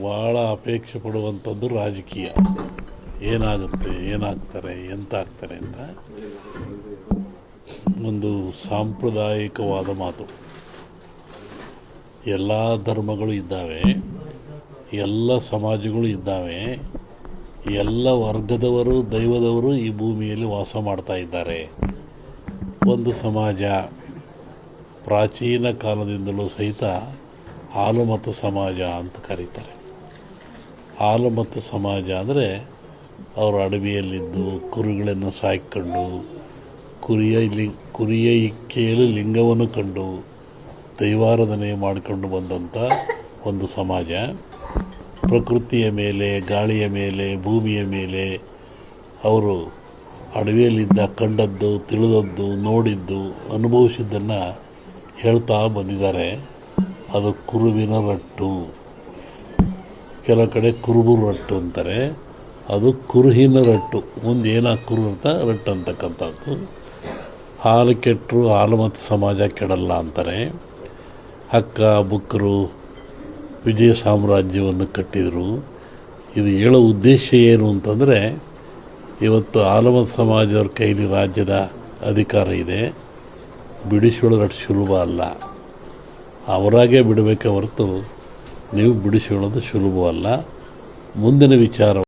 ಭಾಳ ಅಪೇಕ್ಷೆ ಪಡುವಂಥದ್ದು ರಾಜಕೀಯ. ಏನಾಗುತ್ತೆ, ಏನಾಗ್ತಾರೆ, ಎಂತ ಆಗ್ತಾರೆ ಅಂತ ಒಂದು ಸಾಂಪ್ರದಾಯಿಕವಾದ ಮಾತು. ಎಲ್ಲ ಧರ್ಮಗಳು ಇದ್ದಾವೆ, ಎಲ್ಲ ಸಮಾಜಗಳು ಇದ್ದಾವೆ, ಎಲ್ಲ ವರ್ಗದವರು, ದೈವದವರು ಈ ಭೂಮಿಯಲ್ಲಿ ವಾಸ ಮಾಡ್ತಾ ಇದ್ದಾರೆ. ಒಂದು ಸಮಾಜ ಪ್ರಾಚೀನ ಕಾಲದಿಂದಲೂ ಸಹಿತ ಹಾಲುಮತ ಸಮಾಜ ಅಂತ ಕರೀತಾರೆ. ಹಾಲುಮತ ಸಮಾಜ ಅಂದರೆ ಅವರು ಅಡವಿಯಲ್ಲಿದ್ದು ಕುರಿಗಳನ್ನು ಸಾಕಿಕೊಂಡು ಕುರಿಯ ಇಕ್ಕೆಯಲ್ಲಿ ಲಿಂಗವನ್ನು ಕಂಡು ದೈವಾರಾಧನೆ ಮಾಡಿಕೊಂಡು ಬಂದಂಥ ಒಂದು ಸಮಾಜ. ಪ್ರಕೃತಿಯ ಮೇಲೆ, ಗಾಳಿಯ ಮೇಲೆ, ಭೂಮಿಯ ಮೇಲೆ ಅವರು ಅಡವಿಯಲ್ಲಿದ್ದ ಕಂಡದ್ದು, ತಿಳಿದದ್ದು, ನೋಡಿದ್ದು, ಅನುಭವಿಸಿದ್ದನ್ನು ಹೇಳ್ತಾ ಬಂದಿದ್ದಾರೆ. ಅದು ಕುರುವಿನ ರಟ್ಟು, ಕೆಲವು ಕಡೆ ಕುರುಬು ರಟ್ಟು ಅಂತಾರೆ. ಅದು ಕುರುಹಿನ ರಟ್ಟು, ಮುಂದೆ ಏನಾಗ ಕುರು ಅಂತ ರಟ್ಟು ಅಂತಕ್ಕಂಥದ್ದು. ಹಾಲು ಕೆಟ್ಟರು ಹಾಲುಮತ ಸಮಾಜ ಕೆಡಲ್ಲ ಅಂತಾರೆ. ಹಕ್ಕ ಬುಕ್ಕರು ವಿಜಯ ಸಾಮ್ರಾಜ್ಯವನ್ನು ಕಟ್ಟಿದರು. ಇದು ಹೇಳೋ ಉದ್ದೇಶ ಏನು ಅಂತಂದರೆ, ಇವತ್ತು ಹಾಲುಮತ ಸಮಾಜದವ್ರ ಕೈಲಿ ರಾಜ್ಯದ ಅಧಿಕಾರ ಇದೆ. ಬಿಡಿಸಿಕೊಳ್ಳೋದು ಸುಲಭ ಅಲ್ಲ. ಅವರಾಗೇ ಬಿಡಬೇಕೆ ಹೊರತು ನೀವು ಬಿಡಿಸಿಕೊಳ್ಳೋದು ಸುಲಭವಲ್ಲ. ಮುಂದಿನ ವಿಚಾರ